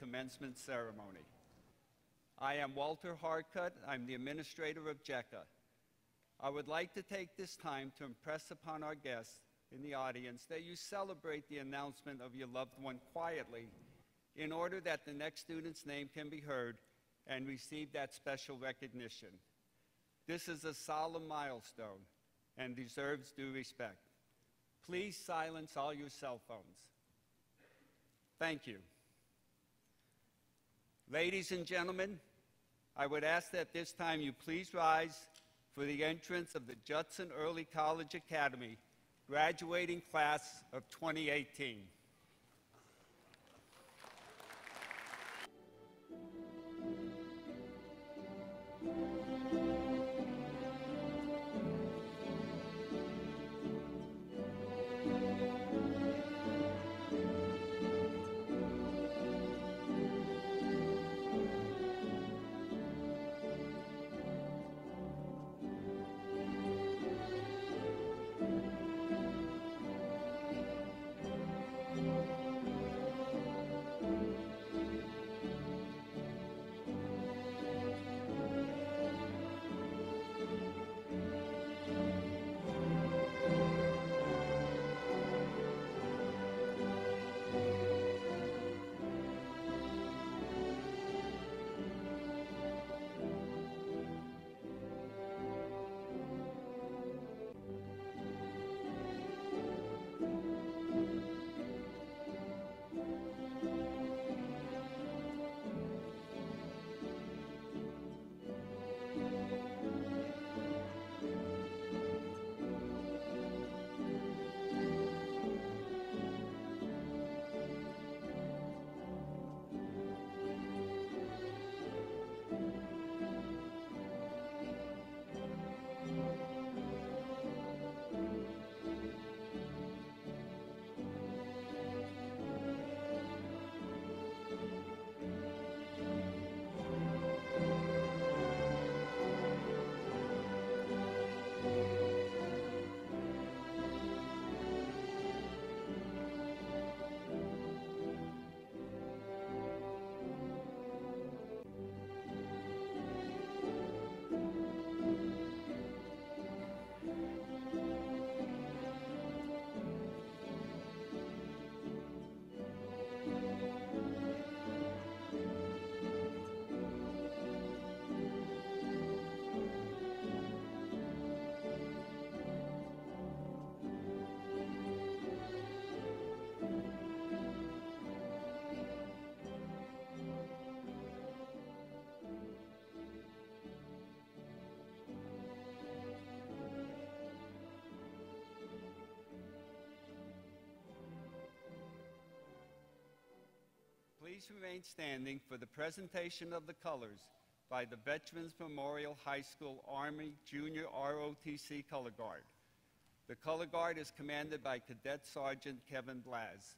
commencement ceremony. I am Walter Harcutt. I'm the administrator of JECA. I would like to take this time to impress upon our guests in the audience that you celebrate the announcement of your loved one quietly in order that the next student's name can be heard and receive that special recognition. This is a solemn milestone and deserves due respect. Please silence all your cell phones. Thank you. Ladies and gentlemen, I would ask that this time you please rise for the entrance of the Judson Early College Academy graduating class of 2018. Please remain standing for the presentation of the colors by the Veterans Memorial High School Army Junior ROTC Color Guard. The Color Guard is commanded by Cadet Sergeant Kevin Blaz.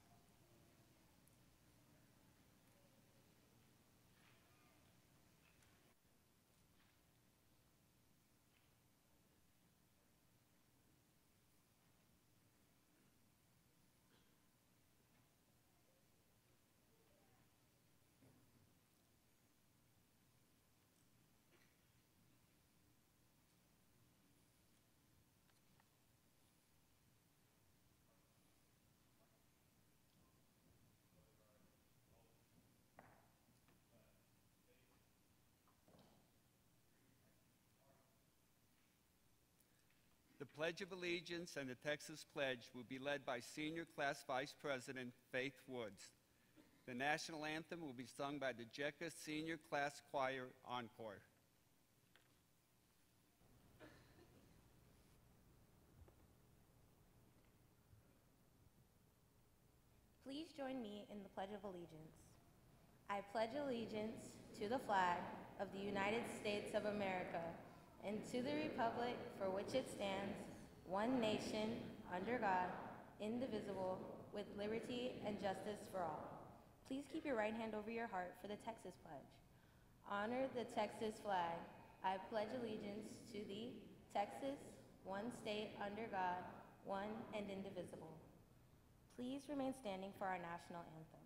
The Pledge of Allegiance and the Texas Pledge will be led by Senior Class Vice President Faith Woods. The national anthem will be sung by the JECA Senior Class Choir Encore. Please join me in the Pledge of Allegiance. I pledge allegiance to the flag of the United States of America and to the republic for which it stands, one nation, under God, indivisible, with liberty and justice for all. Please keep your right hand over your heart for the Texas Pledge. Honor the Texas flag. I pledge allegiance to thee, Texas, one state under God, one and indivisible. Please remain standing for our national anthem.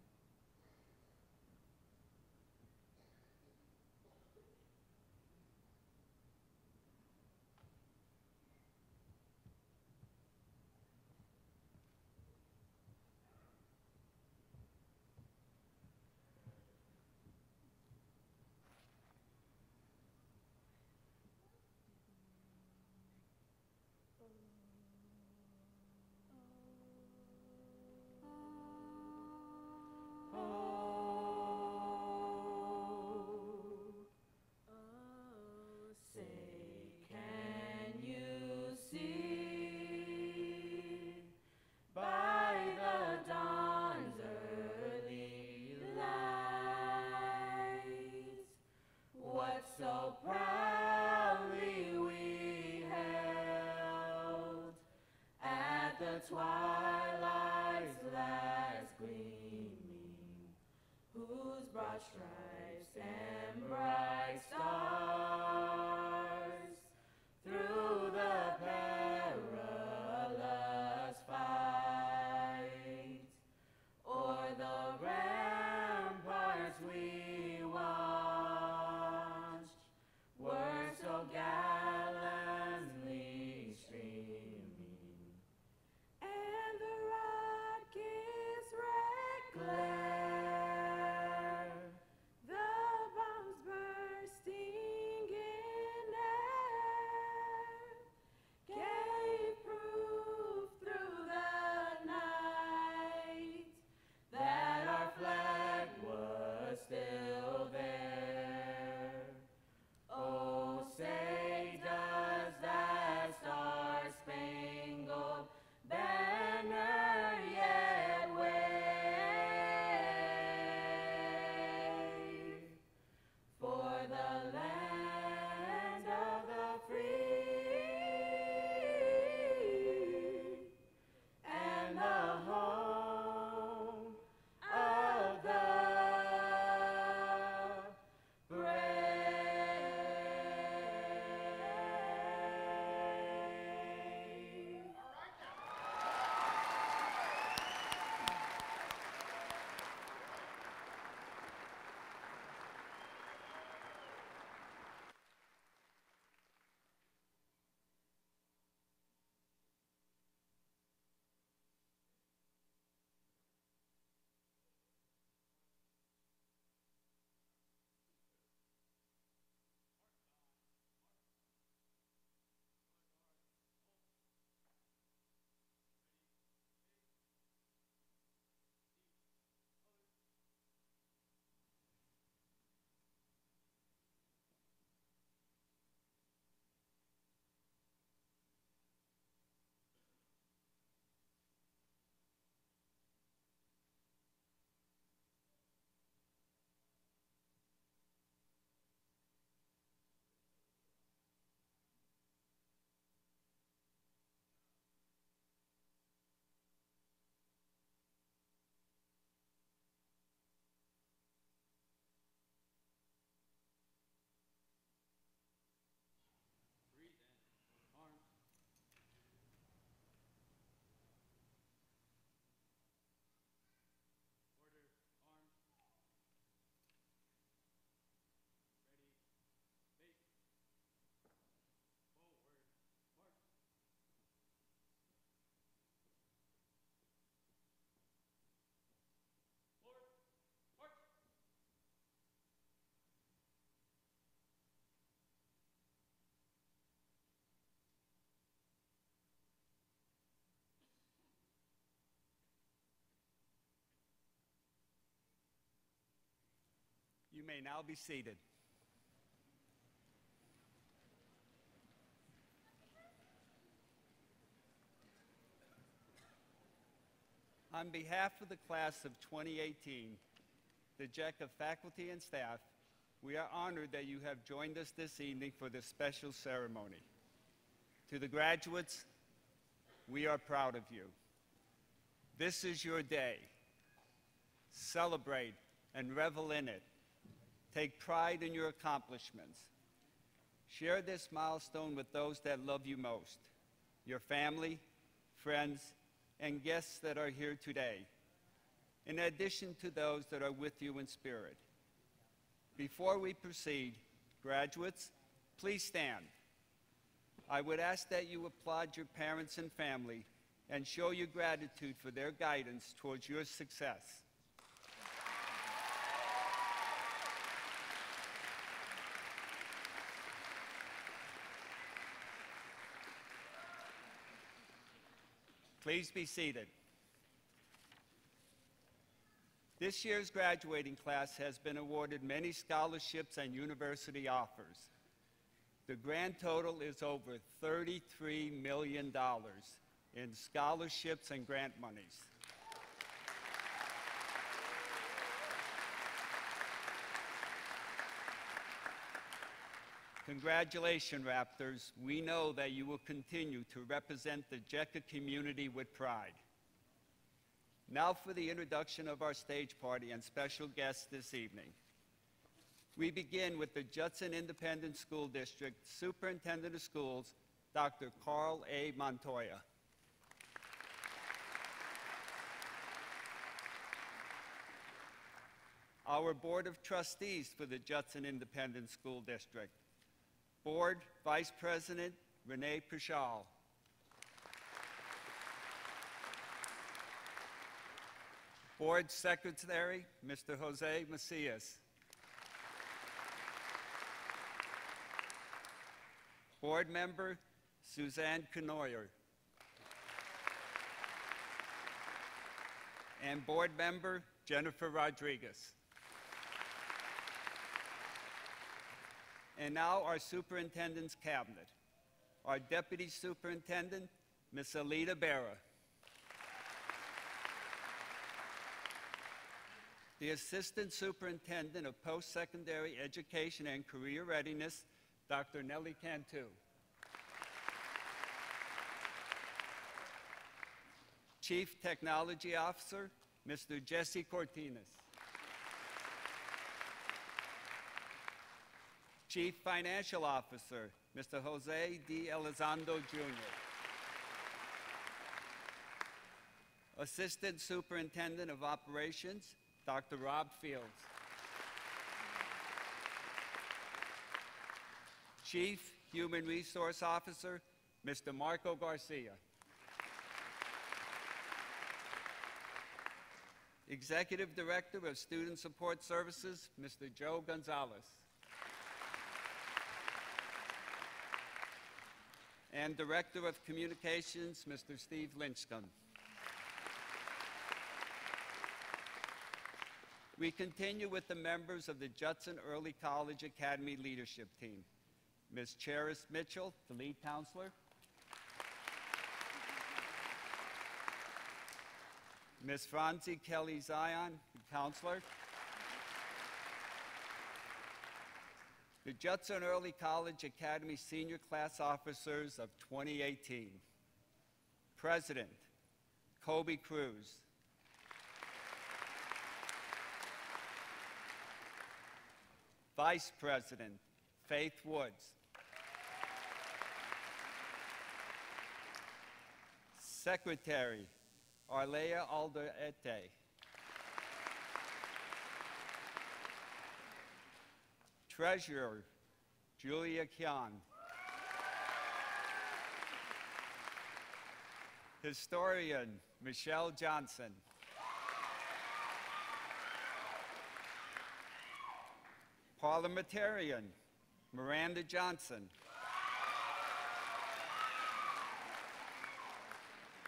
may now be seated. On behalf of the class of 2018, the JECA faculty and staff, we are honored that you have joined us this evening for this special ceremony. To the graduates, we are proud of you. This is your day. Celebrate and revel in it. Take pride in your accomplishments. Share this milestone with those that love you most, your family, friends, and guests that are here today, in addition to those that are with you in spirit. Before we proceed, graduates, please stand. I would ask that you applaud your parents and family and show your gratitude for their guidance towards your success. Please be seated. This year's graduating class has been awarded many scholarships and university offers. The grand total is over $33 million in scholarships and grant monies. Congratulations, Raptors. We know that you will continue to represent the JECA community with pride. Now for the introduction of our stage party and special guests this evening. We begin with the Judson Independent School District Superintendent of Schools, Dr. Carl A. Montoya. Our Board of Trustees for the Judson Independent School District. Board Vice President Renee Pichal. Board Secretary Mr. Jose Macias. Board Member Suzanne Canoyer. And Board Member Jennifer Rodriguez. And now our Superintendent's Cabinet. Our Deputy Superintendent, Ms. Alita Berra. The Assistant Superintendent of Post-Secondary Education and Career Readiness, Dr. Nellie Cantu. Chief Technology Officer, Mr. Jesse Cortines. Chief Financial Officer, Mr. Jose D. Elizondo, Jr. Assistant Superintendent of Operations, Dr. Rob Fields. Chief Human Resource Officer, Mr. Marco Garcia. Executive Director of Student Support Services, Mr. Joe Gonzalez. And Director of Communications, Mr. Steve Lynchcomb. We continue with the members of the Judson Early College Academy Leadership Team. Ms. Cheris Mitchell, the lead counselor. Ms. Franzi Kelly Zion, the counselor. The Judson Early College Academy Senior Class Officers of 2018. President, Kobe Cruz. Vice President, Faith Woods. Secretary, Arlea Alderete. Treasurer, Julia Kian. Historian, Michelle Johnson. Parliamentarian, Miranda Johnson.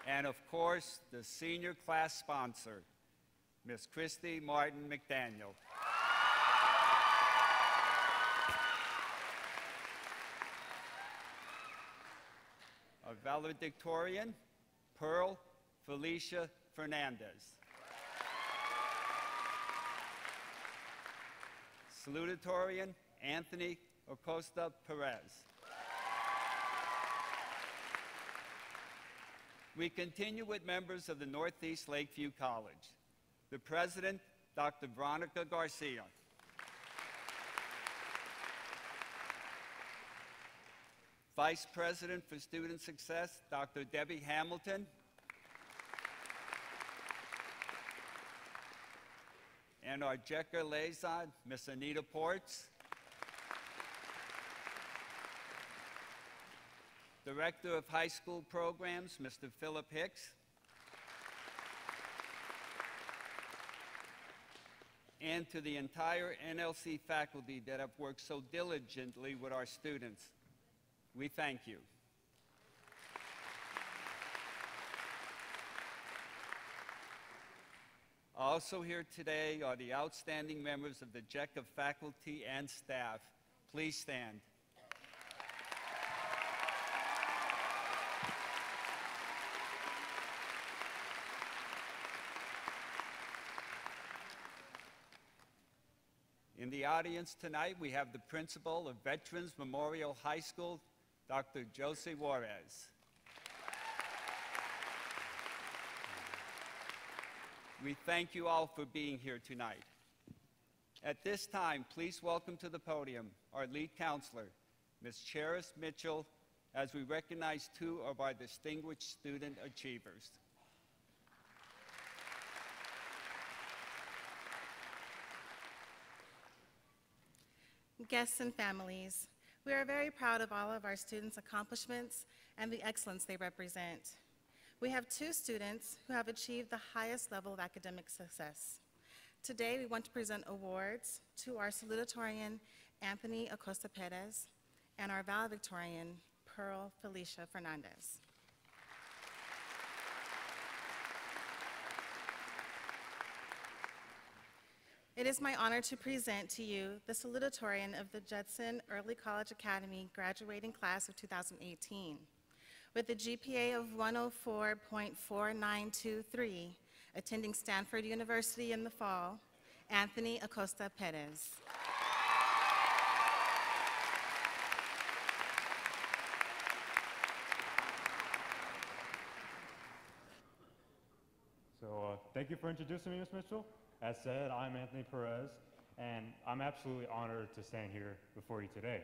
And of course, the senior class sponsor, Ms. Christy Martin McDaniel. our valedictorian, Pearl Felicia Fernandez. Salutatorian, Anthony Acosta Perez. We continue with members of the Northeast Lakeview College. The president, Dr. Veronica Garcia. Vice President for Student Success, Dr. Debbie Hamilton. And our JECA liaison, Ms. Anita Ports. Director of High School Programs, Mr. Philip Hicks. And to the entire NLC faculty that have worked so diligently with our students, we thank you. Also here today are the outstanding members of the JECA faculty and staff. Please stand. In the audience tonight, we have the principal of Veterans Memorial High School, Dr. Josie Juarez. We thank you all for being here tonight. At this time, please welcome to the podium our lead counselor, Ms. Cheris Mitchell, as we recognize two of our distinguished student achievers. Guests and families, we are very proud of all of our students' accomplishments and the excellence they represent. We have two students who have achieved the highest level of academic success. Today, we want to present awards to our salutatorian, Anthony Acosta Perez, and our valedictorian, Pearl Felicia Fernandez. It is my honor to present to you the salutatorian of the Judson Early College Academy graduating class of 2018. With a GPA of 104.4923, attending Stanford University in the fall, Anthony Acosta Perez. Thank you for introducing me, Ms. Mitchell. As said, I'm Anthony Perez, and I'm absolutely honored to stand here before you today.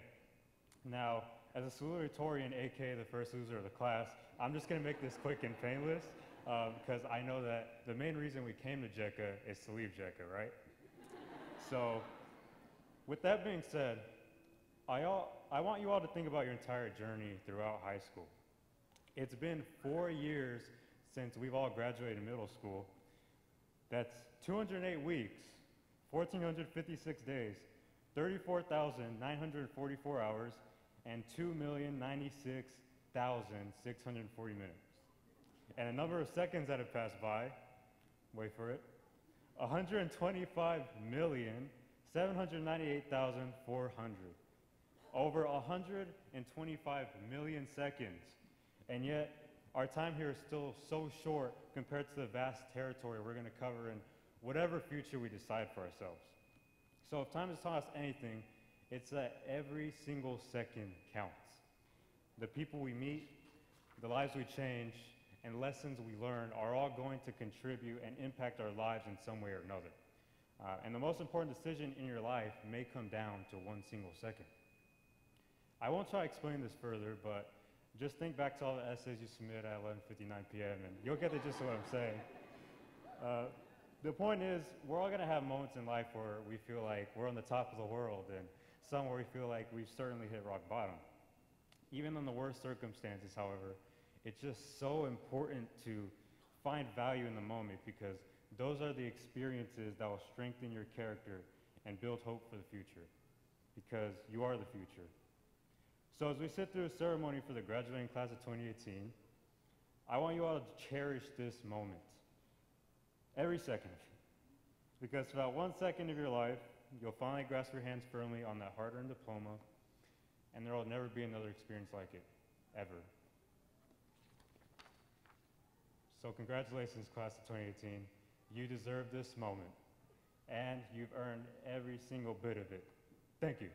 Now, as a salutatorian, aka the first loser of the class, I'm just going to make this quick and painless because I know that the main reason we came to JECA is to leave JECA, right? So, with that being said, I want you all to think about your entire journey throughout high school. It's been 4 years since we've all graduated middle school. That's 208 weeks, 1,456 days, 34,944 hours, and 2,096,640 minutes. And a number of seconds that have passed by, wait for it, 125,798,400. Over 125 million seconds. And yet, our time here is still so short compared to the vast territory we're going to cover in whatever future we decide for ourselves. So if time has taught us anything, it's that every single second counts. The people we meet, the lives we change, and lessons we learn are all going to contribute and impact our lives in some way or another. And the most important decision in your life may come down to one single second. I won't try to explain this further, but just think back to all the essays you submit at 11:59 p.m. and you'll get the gist of what I'm saying. The point is, we're all gonna have moments in life where we feel like we're on the top of the world and some where we feel like we've certainly hit rock bottom. Even in the worst circumstances, however, it's just so important to find value in the moment because those are the experiences that will strengthen your character and build hope for the future because you are the future. So as we sit through a ceremony for the graduating class of 2018, I want you all to cherish this moment, every second. Because for that 1 second of your life, you'll finally grasp your hands firmly on that hard-earned diploma, and there will never be another experience like it, ever. So congratulations, class of 2018. You deserve this moment, and you've earned every single bit of it. Thank you.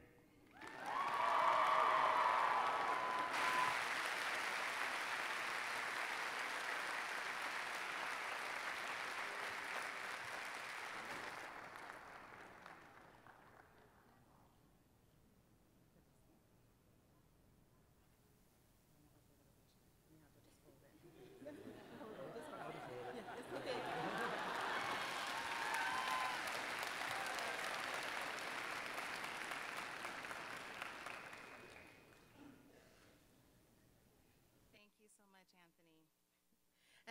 Thank you so much, Anthony.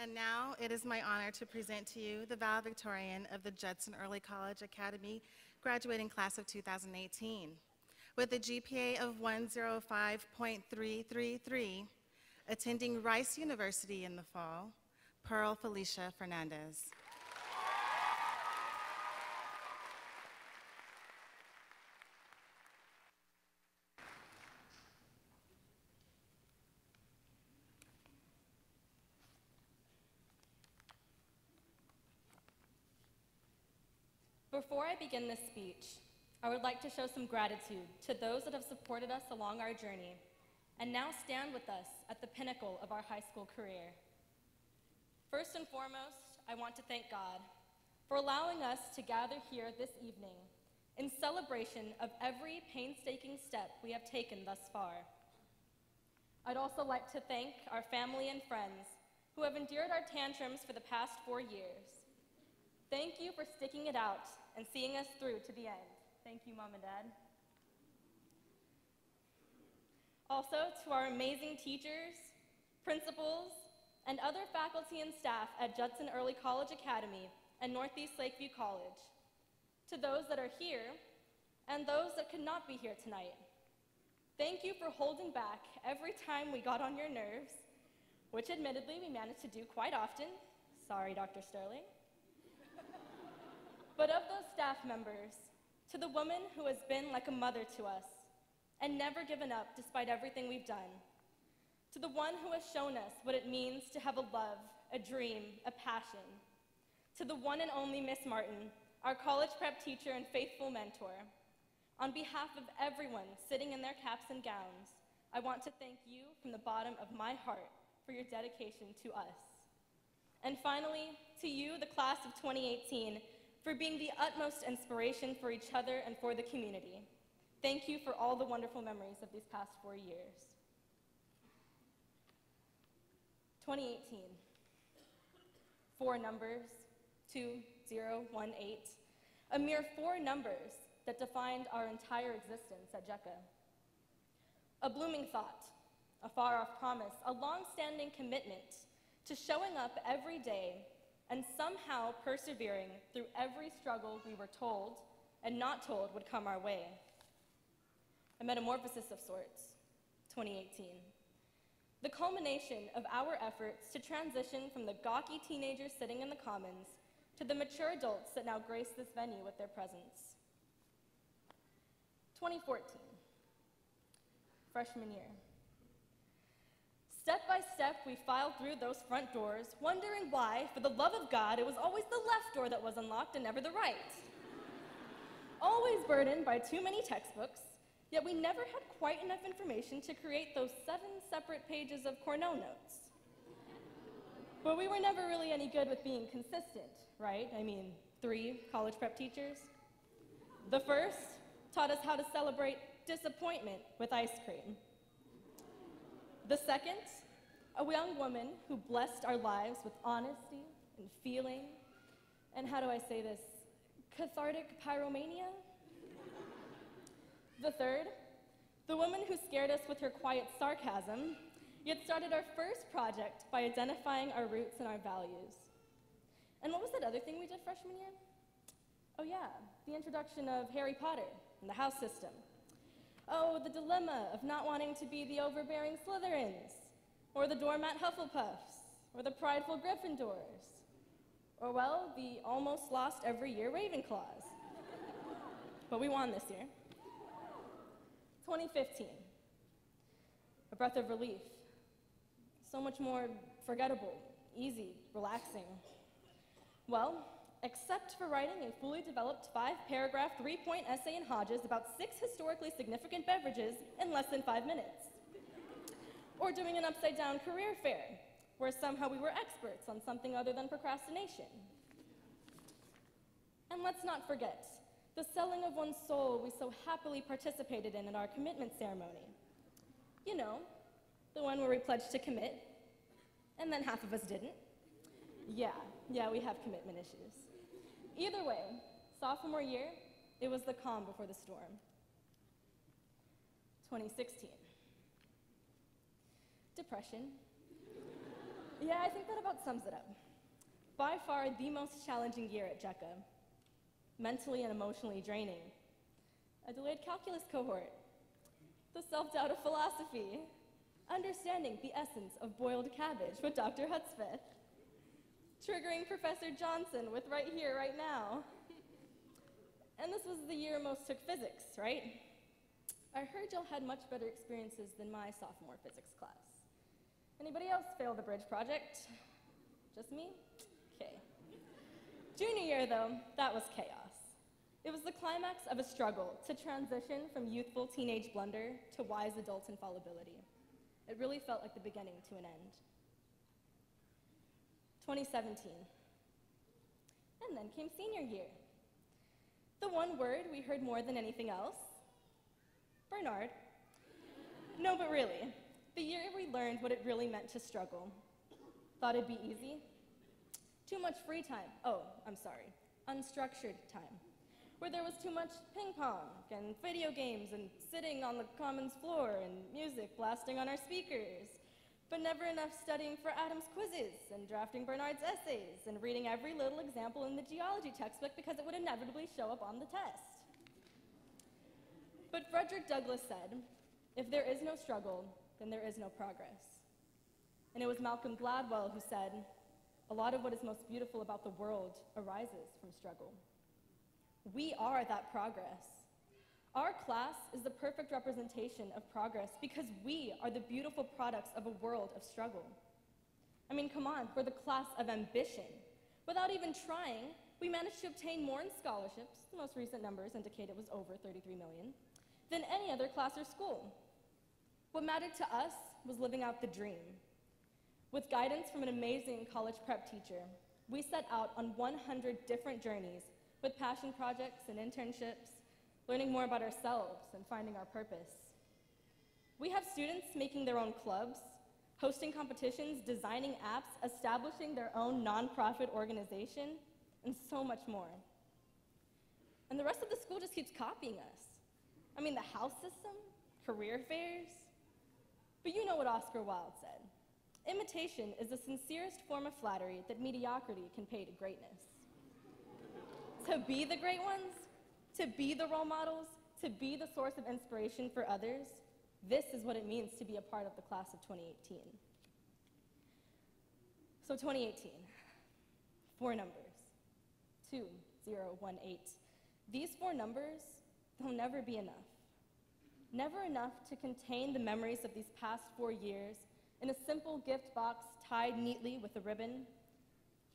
And now it is my honor to present to you the valedictorian of the Judson Early College Academy graduating class of 2018. With a GPA of 105.333, attending Rice University in the fall, Pearl Felicia Fernandez. Before I begin this speech, I would like to show some gratitude to those that have supported us along our journey and now stand with us at the pinnacle of our high school career. First and foremost, I want to thank God for allowing us to gather here this evening in celebration of every painstaking step we have taken thus far. I'd also like to thank our family and friends who have endured our tantrums for the past 4 years. Thank you for sticking it out and seeing us through to the end. Thank you, Mom and Dad. Also, to our amazing teachers, principals, and other faculty and staff at Judson Early College Academy and Northeast Lakeview College. To those that are here and those that could not be here tonight, thank you for holding back every time we got on your nerves, which admittedly we managed to do quite often. Sorry, Dr. Sterling. But of those staff members, to the woman who has been like a mother to us and never given up despite everything we've done, to the one who has shown us what it means to have a love, a dream, a passion, to the one and only Miss Martin, our college prep teacher and faithful mentor, on behalf of everyone sitting in their caps and gowns, I want to thank you from the bottom of my heart for your dedication to us. And finally, to you, the class of 2018, for being the utmost inspiration for each other and for the community. Thank you for all the wonderful memories of these past 4 years. 2018, 4 numbers, 2018, a mere 4 numbers that defined our entire existence at JECA. A blooming thought, a far-off promise, a long-standing commitment to showing up every day and somehow persevering through every struggle we were told and not told would come our way. A metamorphosis of sorts, 2018. The culmination of our efforts to transition from the gawky teenagers sitting in the commons to the mature adults that now grace this venue with their presence. 2014, freshman year. Step by step, we filed through those front doors, wondering why, for the love of God, it was always the left door that was unlocked and never the right. Always burdened by too many textbooks, yet we never had quite enough information to create those 7 separate pages of Cornell notes. But we were never really any good with being consistent, right? I mean, 3 college prep teachers. The first taught us how to celebrate disappointment with ice cream. The second, a young woman who blessed our lives with honesty and feeling, and how do I say this, cathartic pyromania. The third, the woman who scared us with her quiet sarcasm, yet started our first project by identifying our roots and our values. And what was that other thing we did freshman year? Oh yeah, the introduction of Harry Potter and the house system. Oh, the dilemma of not wanting to be the overbearing Slytherins, or the doormat Hufflepuffs, or the prideful Gryffindors, or, well, the almost lost every year Ravenclaws. But we won this year. 2015, a breath of relief. So much more forgettable, easy, relaxing. Well, except for writing a fully developed 5-paragraph, 3-point essay in Hodges about 6 historically significant beverages in less than 5 minutes. Or doing an upside-down career fair, where somehow we were experts on something other than procrastination. And let's not forget the selling of one's soul we so happily participated in our commitment ceremony. You know, the one where we pledged to commit, and then half of us didn't. Yeah, we have commitment issues. Either way, sophomore year, it was the calm before the storm. 2016. Depression. Yeah, I think that about sums it up. By far the most challenging year at JECA. Mentally and emotionally draining. A delayed calculus cohort. The self-doubt of philosophy. Understanding the essence of boiled cabbage with Dr. Hudspeth. Triggering Professor Johnson with right here, right now. And this was the year most took physics, right? I heard y'all had much better experiences than my sophomore physics class. Anybody else fail the bridge project? Just me? Okay. Junior year, though, that was chaos. It was the climax of a struggle to transition from youthful teenage blunder to wise adult infallibility. It really felt like the beginning to an end. 2017. And then came senior year. The one word we heard more than anything else, Bernard. No, but really, the year we learned what it really meant to struggle. Thought it'd be easy? Too much free time. Oh, I'm sorry, unstructured time. Where there was too much ping pong and video games and sitting on the commons floor and music blasting on our speakers. But never enough studying for Adam's quizzes and drafting Bernard's essays and reading every little example in the geology textbook because it would inevitably show up on the test. But Frederick Douglass said, if there is no struggle, then there is no progress. And it was Malcolm Gladwell who said, a lot of what is most beautiful about the world arises from struggle. We are that progress. Our class is the perfect representation of progress because we are the beautiful products of a world of struggle. I mean, come on, we're the class of ambition. Without even trying, we managed to obtain more in scholarships, the most recent numbers indicate it was over 33 million, than any other class or school. What mattered to us was living out the dream. With guidance from an amazing college prep teacher, we set out on 100 different journeys with passion projects and internships, learning more about ourselves and finding our purpose. We have students making their own clubs, hosting competitions, designing apps, establishing their own nonprofit organization, and so much more. And the rest of the school just keeps copying us. I mean, the house system, career fairs. But you know what Oscar Wilde said. Imitation is the sincerest form of flattery that mediocrity can pay to greatness. To be the great ones, to be the role models, to be the source of inspiration for others, this is what it means to be a part of the class of 2018. So 2018, 4 numbers, 2, 0, 1, 8. These 4 numbers, they'll never be enough. Never enough to contain the memories of these past 4 years in a simple gift box tied neatly with a ribbon.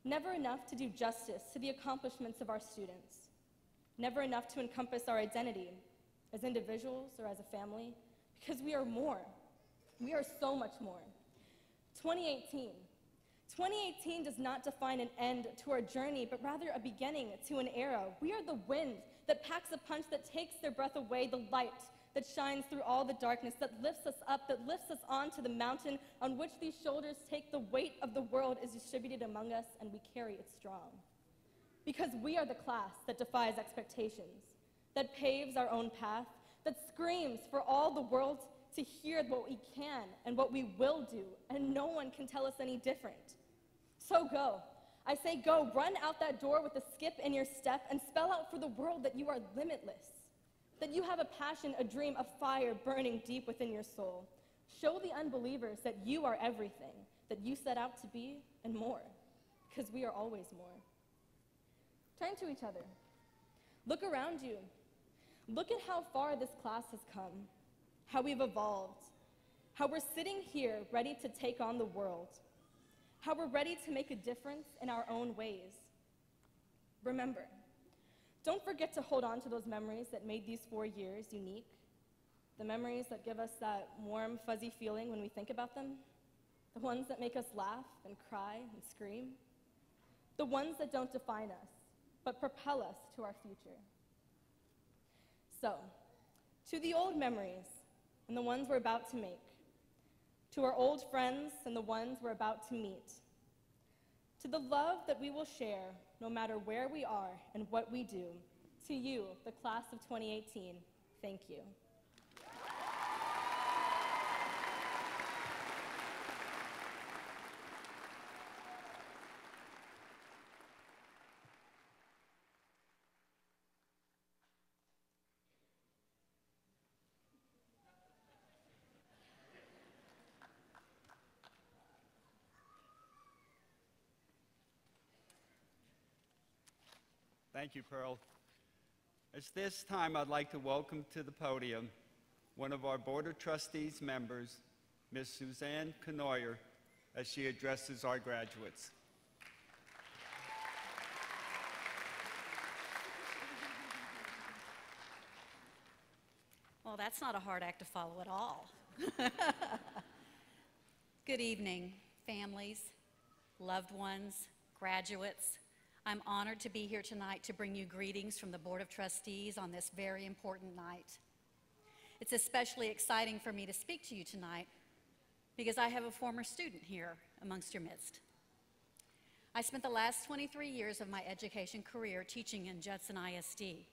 Never enough to do justice to the accomplishments of our students. Never enough to encompass our identity as individuals or as a family, because we are more. We are so much more. 2018. 2018 does not define an end to our journey, but rather a beginning to an era. We are the wind that packs a punch that takes their breath away, the light that shines through all the darkness, that lifts us up, that lifts us onto the mountain on which these shoulders take the weight of the world is distributed among us, and we carry it strong. Because we are the class that defies expectations, that paves our own path, that screams for all the world to hear what we can and what we will do, and no one can tell us any different. So go. I say go, run out that door with a skip in your step and spell out for the world that you are limitless, that you have a passion, a dream, a fire burning deep within your soul. Show the unbelievers that you are everything, that you set out to be, and more, because we are always more. Turn to each other. Look around you. Look at how far this class has come, how we've evolved, how we're sitting here ready to take on the world, how we're ready to make a difference in our own ways. Remember, don't forget to hold on to those memories that made these 4 years unique, the memories that give us that warm, fuzzy feeling when we think about them, the ones that make us laugh and cry and scream, the ones that don't define us, but propel us to our future. So, to the old memories and the ones we're about to make, to our old friends and the ones we're about to meet, to the love that we will share no matter where we are and what we do, to you, the class of 2018, thank you. Thank you, Pearl. At this time, I'd like to welcome to the podium one of our Board of Trustees members, Ms. Suzanne Knoyer, as she addresses our graduates. Well, that's not a hard act to follow at all. Good evening, families, loved ones, graduates. I'm honored to be here tonight to bring you greetings from the Board of Trustees on this very important night. It's especially exciting for me to speak to you tonight because I have a former student here amongst your midst. I spent the last 23 years of my education career teaching in Judson ISD.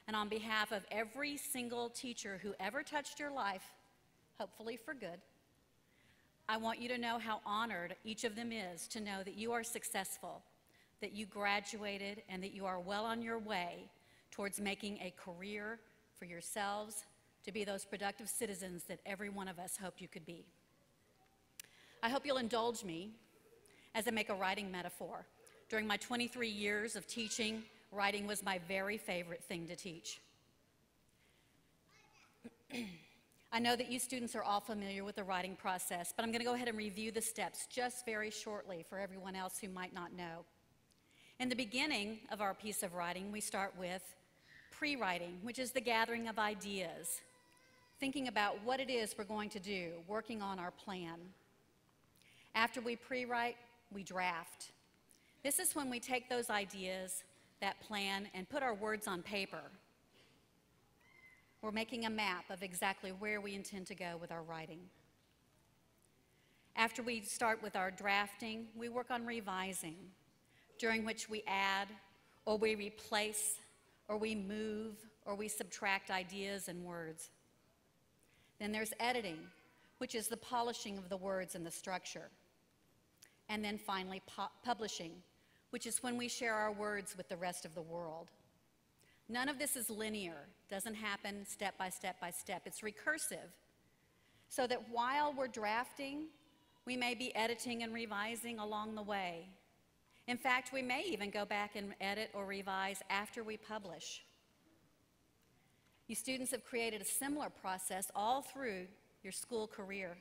And on behalf of every single teacher who ever touched your life, hopefully for good, I want you to know how honored each of them is to know that you are successful, that you graduated, and that you are well on your way towards making a career for yourselves to be those productive citizens that every one of us hoped you could be. I hope you'll indulge me as I make a writing metaphor. During my 23 years of teaching, writing was my very favorite thing to teach. I know that you students are all familiar with the writing process, but I'm going to go ahead and review the steps just very shortly for everyone else who might not know. In the beginning of our piece of writing, we start with pre-writing, which is the gathering of ideas, thinking about what it is we're going to do, working on our plan. After we pre-write, we draft. This is when we take those ideas, that plan, and put our words on paper. We're making a map of exactly where we intend to go with our writing. After we start with our drafting, we work on revising, during which we add, or we replace, or we move, or we subtract ideas and words. Then there's editing, which is the polishing of the words and the structure. And then finally, publishing, which is when we share our words with the rest of the world. None of this is linear, doesn't happen step by step by step. It's recursive, so that while we're drafting, we may be editing and revising along the way. In fact, we may even go back and edit or revise after we publish. You students have created a similar process all through your school career.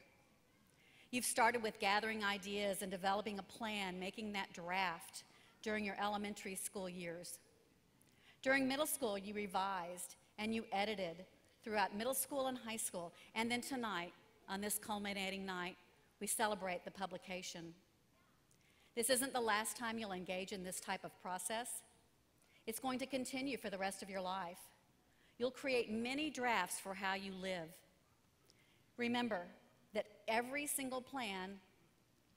You've started with gathering ideas and developing a plan, making that draft during your elementary school years. During middle school, you revised and you edited throughout middle school and high school. And then tonight, on this culminating night, we celebrate the publication. This isn't the last time you'll engage in this type of process. It's going to continue for the rest of your life. You'll create many drafts for how you live. Remember that every single plan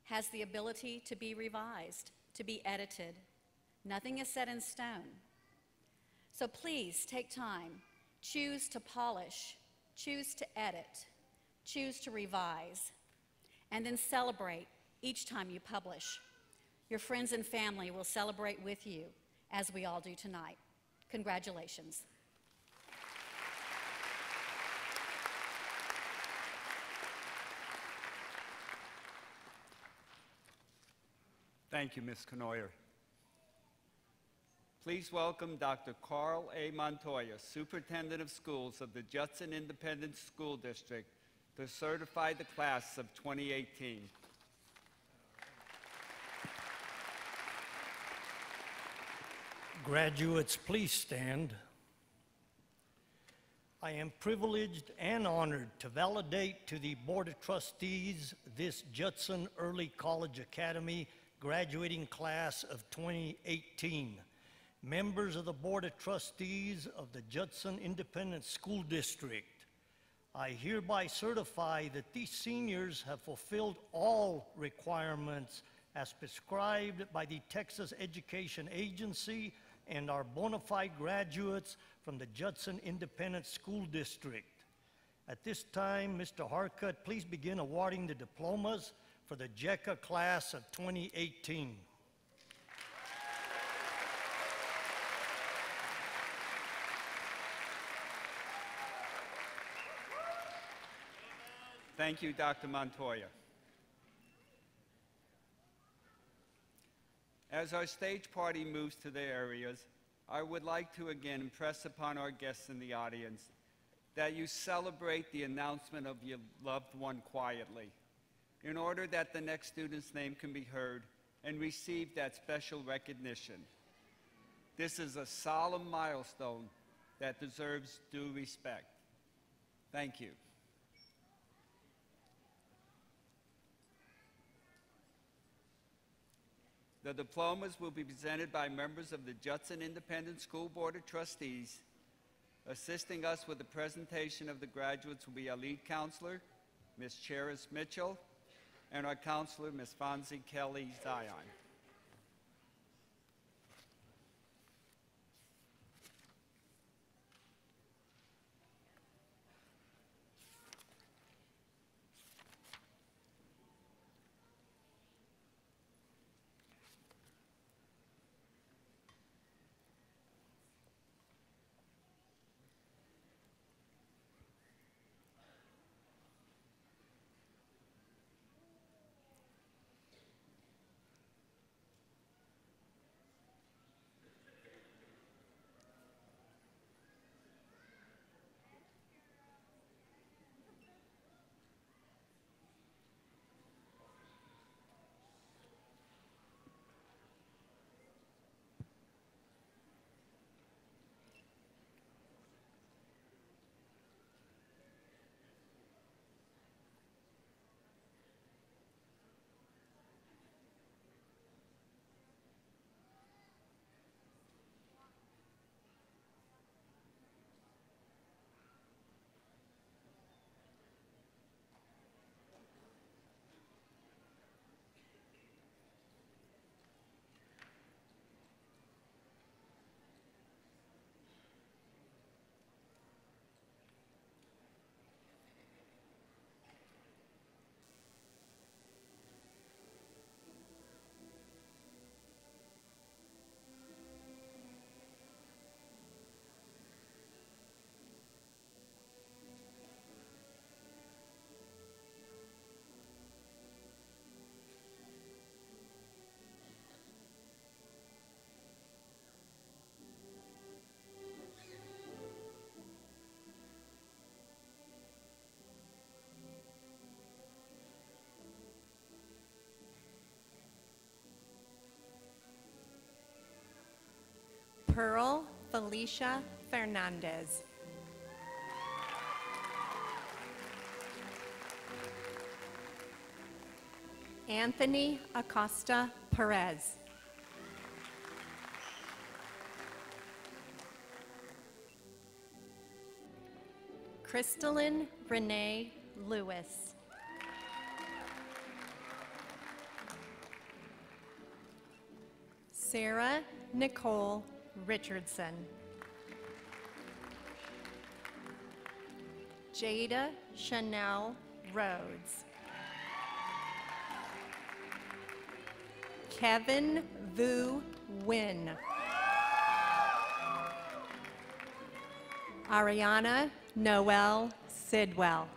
has the ability to be revised, to be edited. Nothing is set in stone. So please take time, choose to polish, choose to edit, choose to revise, and then celebrate each time you publish. Your friends and family will celebrate with you, as we all do tonight. Congratulations. Thank you, Ms. Knoyer. Please welcome Dr. Carl A. Montoya, Superintendent of Schools of the Judson Independent School District, to certify the class of 2018. Graduates, please stand. I am privileged and honored to validate to the Board of Trustees this Judson Early College Academy graduating class of 2018. Members of the Board of Trustees of the Judson Independent School District, I hereby certify that these seniors have fulfilled all requirements as prescribed by the Texas Education Agency and are bona fide graduates from the Judson Independent School District. At this time, Mr. Harcutt, please begin awarding the diplomas for the JECA class of 2018. Thank you, Dr. Montoya. As our stage party moves to their areas, I would like to again impress upon our guests in the audience that you celebrate the announcement of your loved one quietly in order that the next student's name can be heard and receive that special recognition. This is a solemn milestone that deserves due respect. Thank you. The diplomas will be presented by members of the Judson Independent School Board of Trustees. Assisting us with the presentation of the graduates will be our lead counselor, Ms. Cheris Mitchell, and our counselor, Ms. Fonzie Kelly Zion. Pearl Felicia Fernandez. Anthony Acosta Perez. Crystalline Renee Lewis. Sarah Nicole Richardson. Jada Chanel Rhodes. Kevin Vu Nguyen. Ariana Noel Sidwell.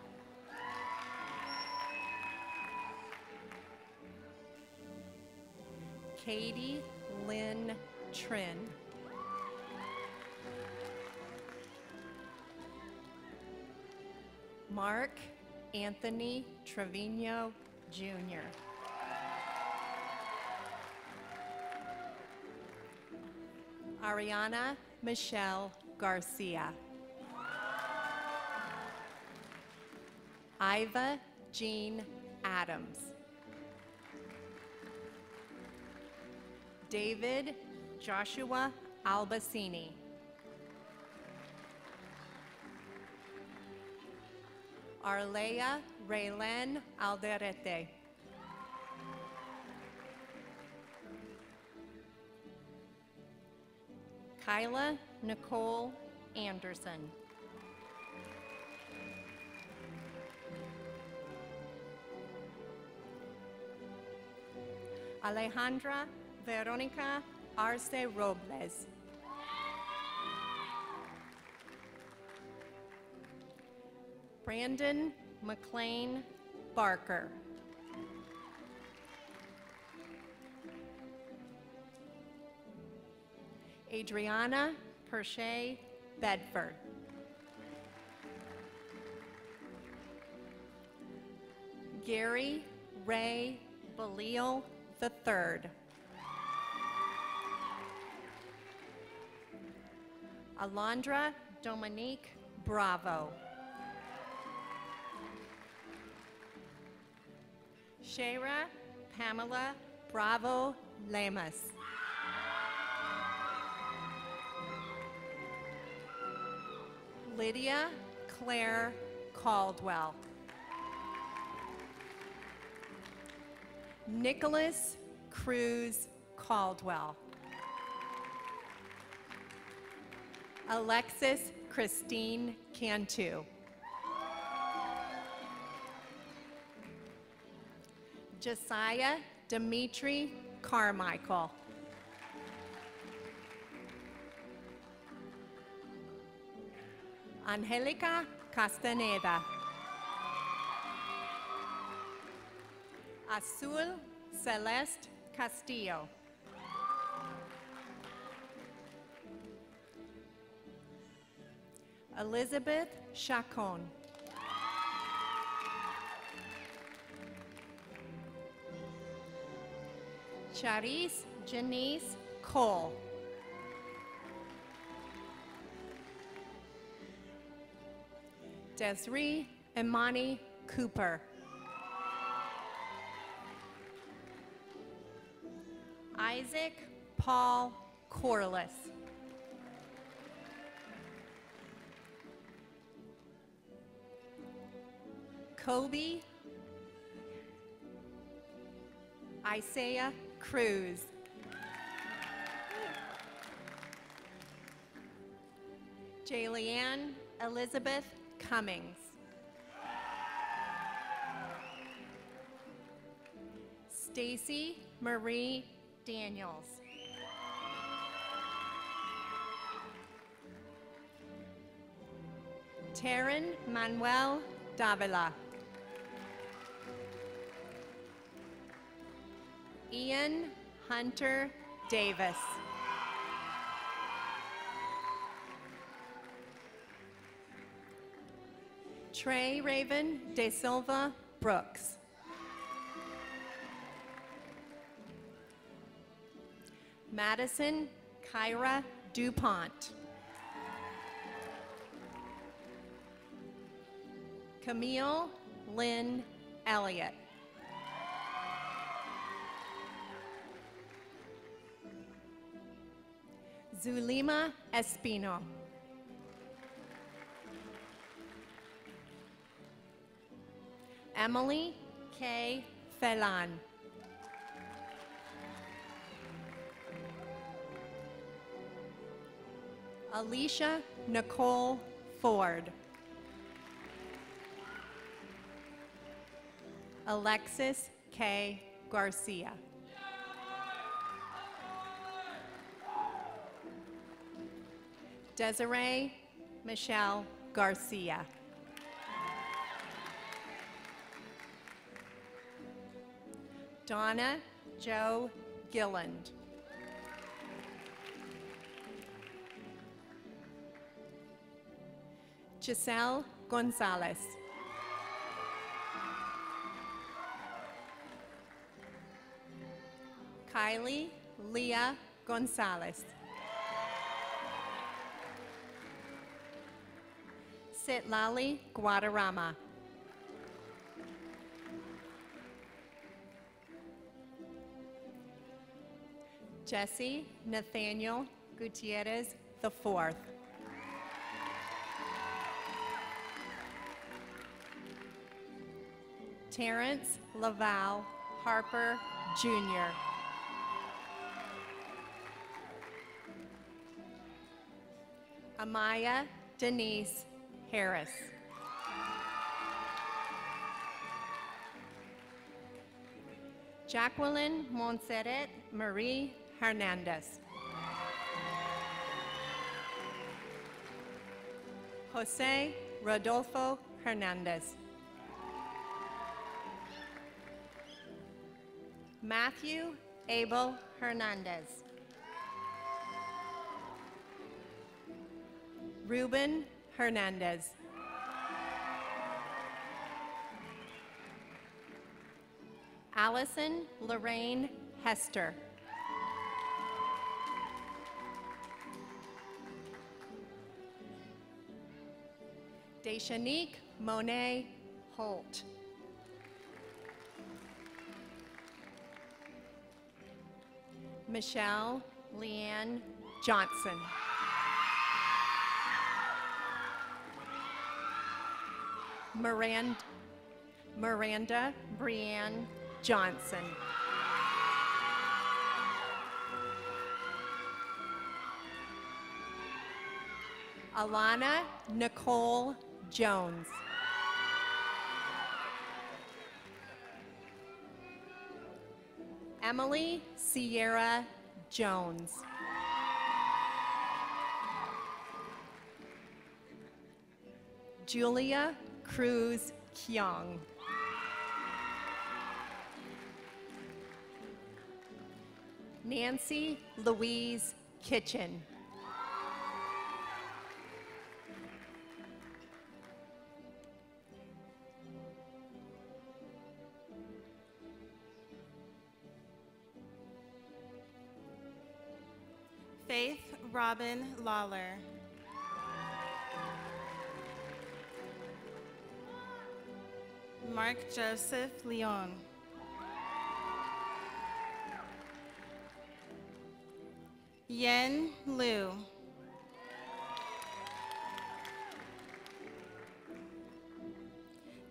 Katie Lynn Trin. Mark Anthony Trevino Jr. Ariana Michelle Garcia. Iva Jean Adams. David Joshua Albacini. Arlea Raylen Alderete. Kyla Nicole Anderson. Alejandra Veronica Arce Robles. Brandon McLean Barker. Adriana Perche Bedford. Gary Ray Belial III. Alondra Dominique Bravo. Shara Pamela Bravo Lamas. Lydia Claire Caldwell. Nicholas Cruz Caldwell. Alexis Christine Cantu. Josiah Dimitri Carmichael. Angelica Castaneda. Azul Celeste Castillo. Elizabeth Chacon. Charis Janice Cole. Desiree Imani Cooper. Isaac Paul Corliss. Kobe Isaiah Cruz. Jayleanne Elizabeth Cummings. Stacy Marie Daniels. Taryn Manuel Davila. Ian Hunter Davis. Trey Raven De Silva Brooks. Madison Kyra DuPont. Camille Lynn Elliott. Zulima Espino. Emily K. Felan. Alicia Nicole Ford. Alexis K. Garcia. Desiree Michelle Garcia. Donna Joe Gilland. Giselle Gonzalez. Kylie Leah Gonzalez. Citlali Guadarrama. Jesse Nathaniel Gutierrez IV. Terrence Laval Harper Jr. Amaya Denise Harris. Jacqueline Montserrat Marie Hernandez. Jose Rodolfo Hernandez. Matthew Abel Hernandez. Ruben Hernandez. Allison Lorraine Hester. Deshanique Monet Holt. Michelle Leanne Johnson. Miranda Brianne Johnson. Alana Nicole Jones. Emily Sierra Jones. Julia Cruz Kyung. Nancy Louise Kitchen. Faith Robin Lawler. Mark Joseph Leon. Yen Liu.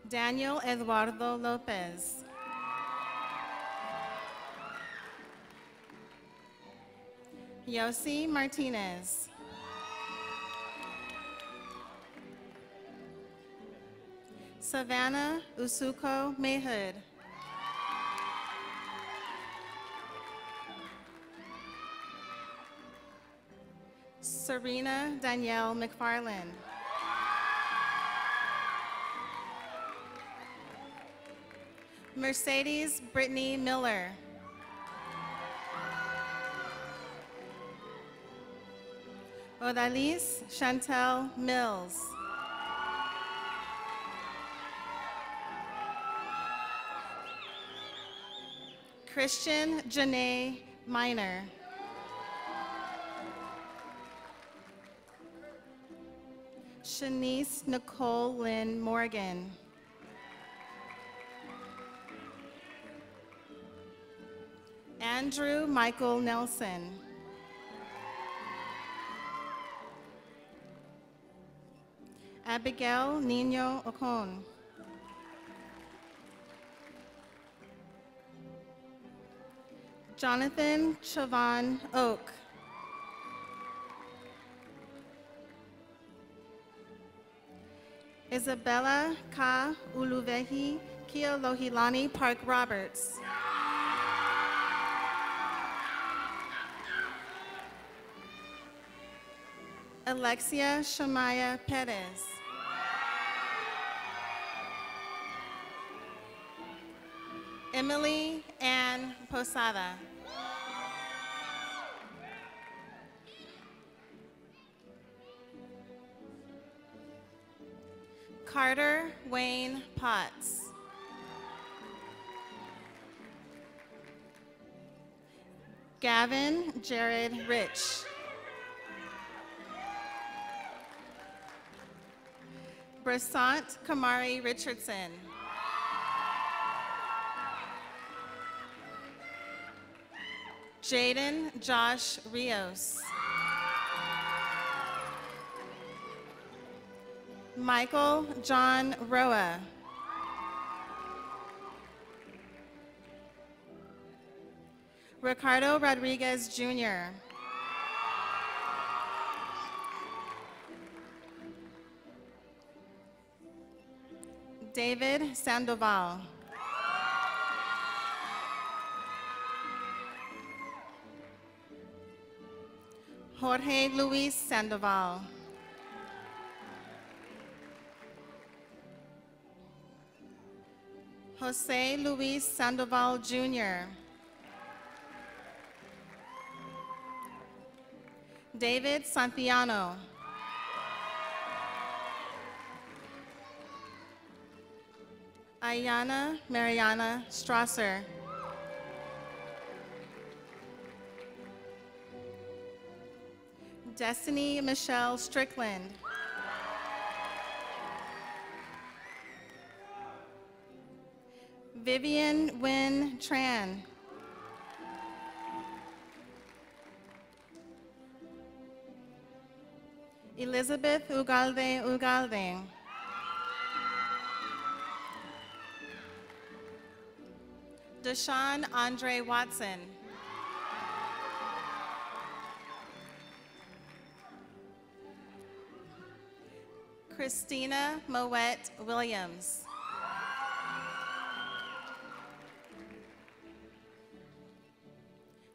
Daniel Eduardo Lopez. Yossi Martinez. Savannah Usuko Mayhood. Serena Danielle McFarland. Mercedes Brittany Miller. Odalis Chantel Mills. Christian Janae Miner. Shanice Nicole Lynn Morgan. Andrew Michael Nelson. Abigail Nino Ocon. Jonathan Chavon Oak. Isabella Ka Uluvehi Kia Lohilani Park Roberts. Alexia Shamaya Perez. Emily Ann Posada. Carter Wayne Potts. Gavin Jared Rich. Brasant Kamari Richardson. Jaden Josh Rios. Michael John Roa. Ricardo Rodriguez Jr. David Sandoval. Jorge Luis Sandoval. Jose Luis Sandoval Jr. David Santiano. Ayana Mariana Strasser. Destiny Michelle Strickland. Vivian Wynn Tran. Elizabeth Ugalde Ugalde. Deshaun Andre Watson. Christina Moet Williams.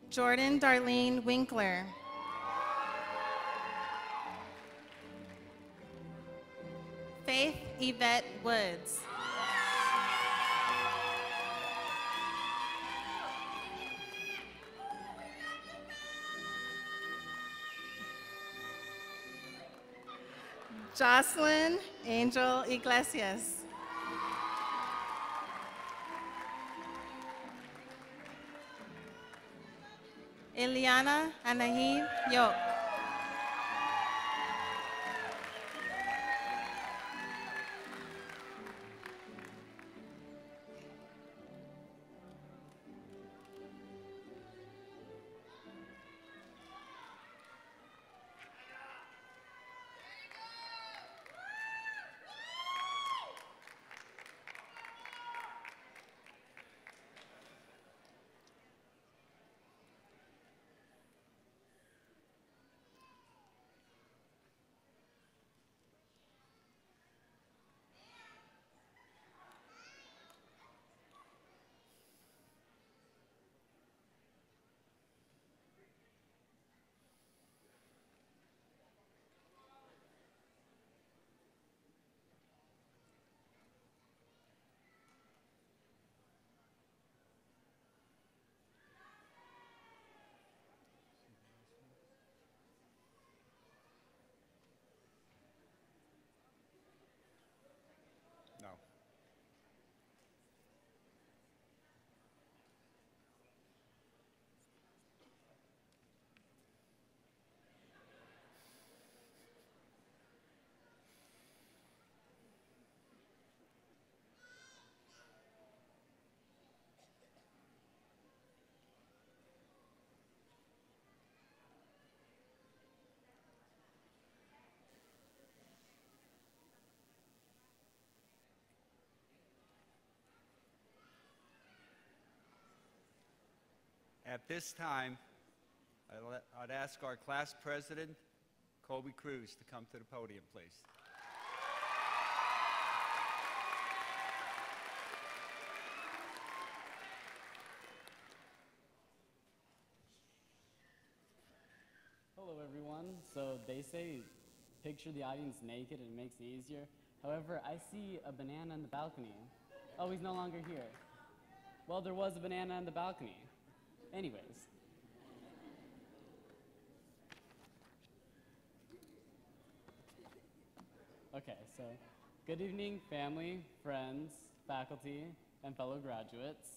Jordan Darlene Winkler. Faith Yvette Woods. Jocelyn Angel Iglesias. Eliana Anahi Yok. No. At this time, I'd ask our class president, Colby Cruz, to come to the podium, please. Hello, everyone. So they say picture the audience naked and it makes it easier. However, I see a banana in the balcony. Oh, he's no longer here. Well, there was a banana in the balcony. Anyways. Okay, so good evening, family, friends, faculty, and fellow graduates.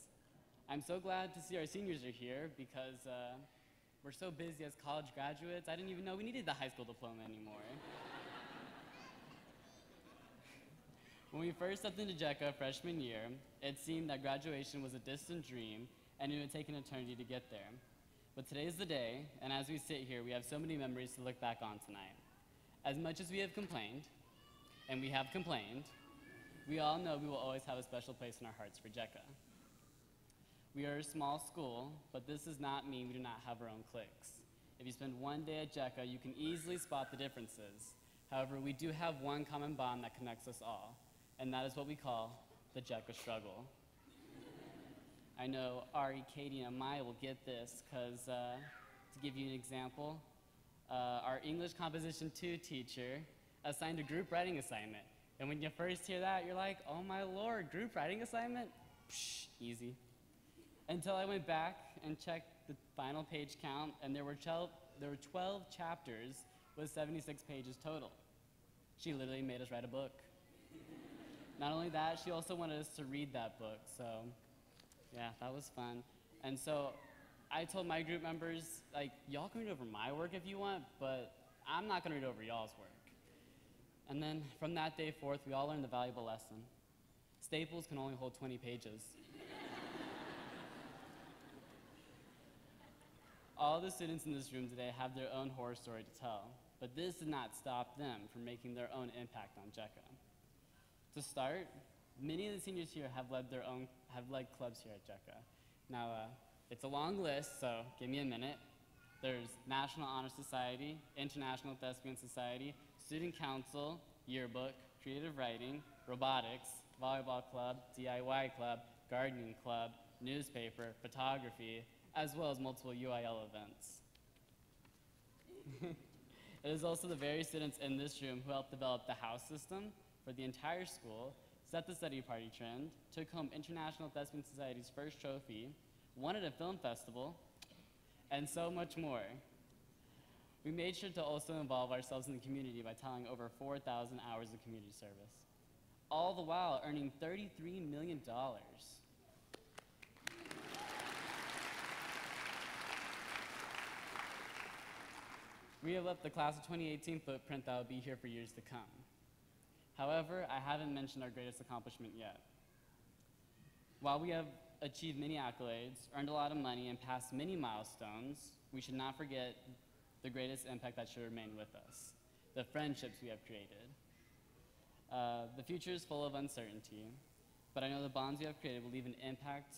I'm so glad to see our seniors are here because we're so busy as college graduates, I didn't even know we needed the high school diploma anymore. When we first stepped into JECA freshman year, it seemed that graduation was a distant dream and it would take an eternity to get there. But today's the day, and as we sit here, we have so many memories to look back on tonight. As much as we have complained, and we have complained, we all know we will always have a special place in our hearts for JECA. We are a small school, but this does not mean we do not have our own cliques. If you spend one day at JECA, you can easily spot the differences. However, we do have one common bond that connects us all, and that is what we call the JECA struggle. I know Ari, Katie, and Maya will get this, because to give you an example, our English Composition 2 teacher assigned a group writing assignment. And when you first hear that, you're like, oh my lord, group writing assignment? Psh, easy. Until I went back and checked the final page count, and there were 12 chapters with 76 pages total. She literally made us write a book. Not only that, she also wanted us to read that book, so yeah, that was fun. And so I told my group members, like, y'all can read over my work if you want, but I'm not gonna read over y'all's work. And then from that day forth, we all learned the valuable lesson. Staples can only hold 20 pages. All the students in this room today have their own horror story to tell, but this did not stop them from making their own impact on JECA. To start, many of the seniors here have led clubs here at JECA. Now, it's a long list, so give me a minute. There's National Honor Society, International Thespian Society, Student Council, Yearbook, Creative Writing, Robotics, Volleyball Club, DIY Club, Gardening Club, Newspaper, Photography, as well as multiple UIL events. It is also the very students in this room who helped develop the house system for the entire school, set the study party trend, took home International Thespian Society's first trophy, won at a film festival, and so much more. We made sure to also involve ourselves in the community by telling over 4,000 hours of community service, all the while earning $33 million. We have left the class of 2018 footprint that will be here for years to come. However, I haven't mentioned our greatest accomplishment yet. While we have achieved many accolades, earned a lot of money, and passed many milestones, we should not forget the greatest impact that should remain with us, the friendships we have created. The future is full of uncertainty, but I know the bonds we have created will leave an impact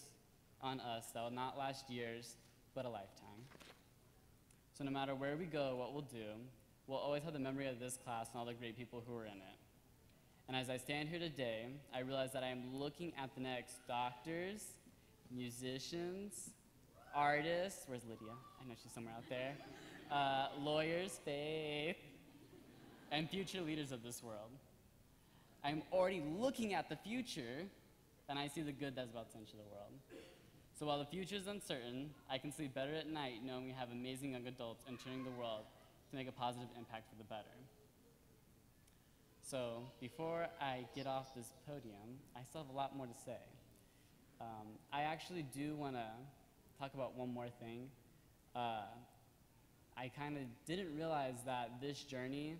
on us that will not last years, but a lifetime. So no matter where we go, what we'll do, we'll always have the memory of this class and all the great people who were in it. And as I stand here today, I realize that I am looking at the next doctors, musicians, artists, where's Lydia? I know she's somewhere out there. Lawyers, Faith, and future leaders of this world. I'm already looking at the future, and I see the good that's about to enter the world. So while the future is uncertain, I can sleep better at night knowing we have amazing young adults entering the world to make a positive impact for the better. So before I get off this podium, I still have a lot more to say. I actually do want to talk about one more thing. I kind of didn't realize that this journey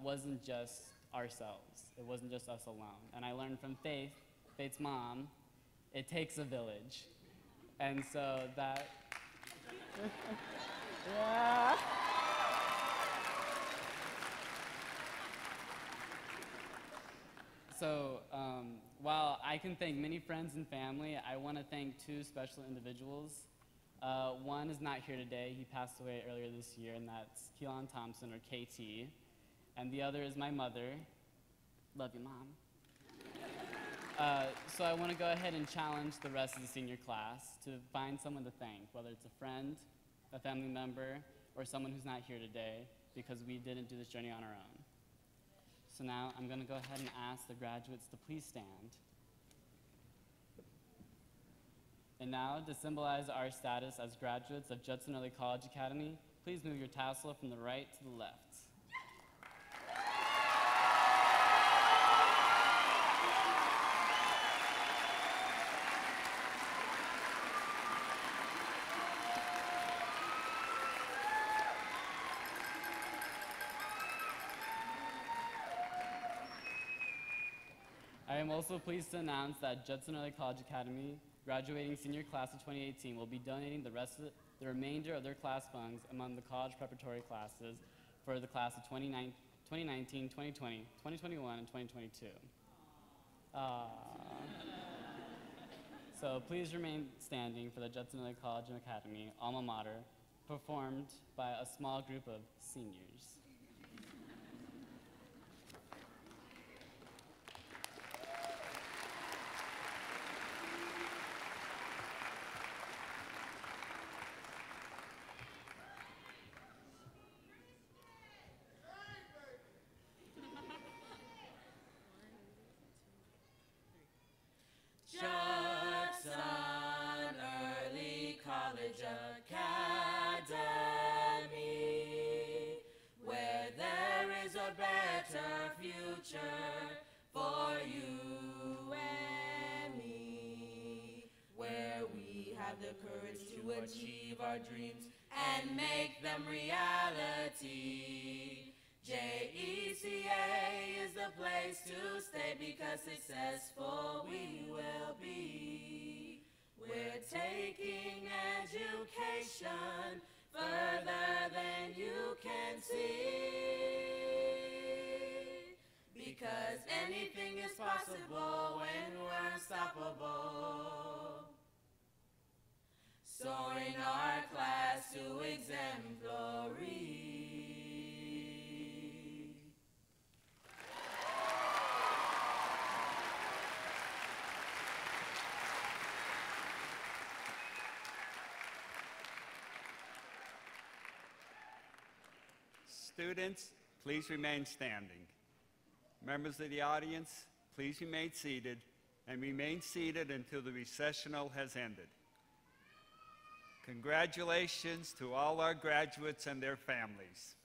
wasn't just ourselves. It wasn't just us alone. And I learned from Faith's mom, it takes a village. And so that, yeah. So while I can thank many friends and family, I want to thank two special individuals. One is not here today. He passed away earlier this year, and that's Keelan Thompson, or KT. And the other is my mother. Love you, Mom. So I want to go ahead and challenge the rest of the senior class to find someone to thank, whether it's a friend, a family member, or someone who's not here today, because we didn't do this journey on our own. So now I'm going to go ahead and ask the graduates to please stand. And now, to symbolize our status as graduates of Judson Early College Academy, please move your tassel from the right to the left. I am also pleased to announce that Judson Early College Academy graduating senior class of 2018 will be donating the remainder of their class funds among the college preparatory classes for the class of 2019, 2020, 2021, and 2022. So please remain standing for the Judson Early College and Academy alma mater, performed by a small group of seniors. Judson Early College Academy, where there is a better future for you and me, where we have the courage to achieve our dreams and make them reality. JECA is the place to stay because successful we will be. We're taking education further than you can see. Because anything is possible when we're unstoppable. Soaring our class to exemplary. Students, please remain standing. Members of the audience, please remain seated and remain seated until the recessional has ended. Congratulations to all our graduates and their families.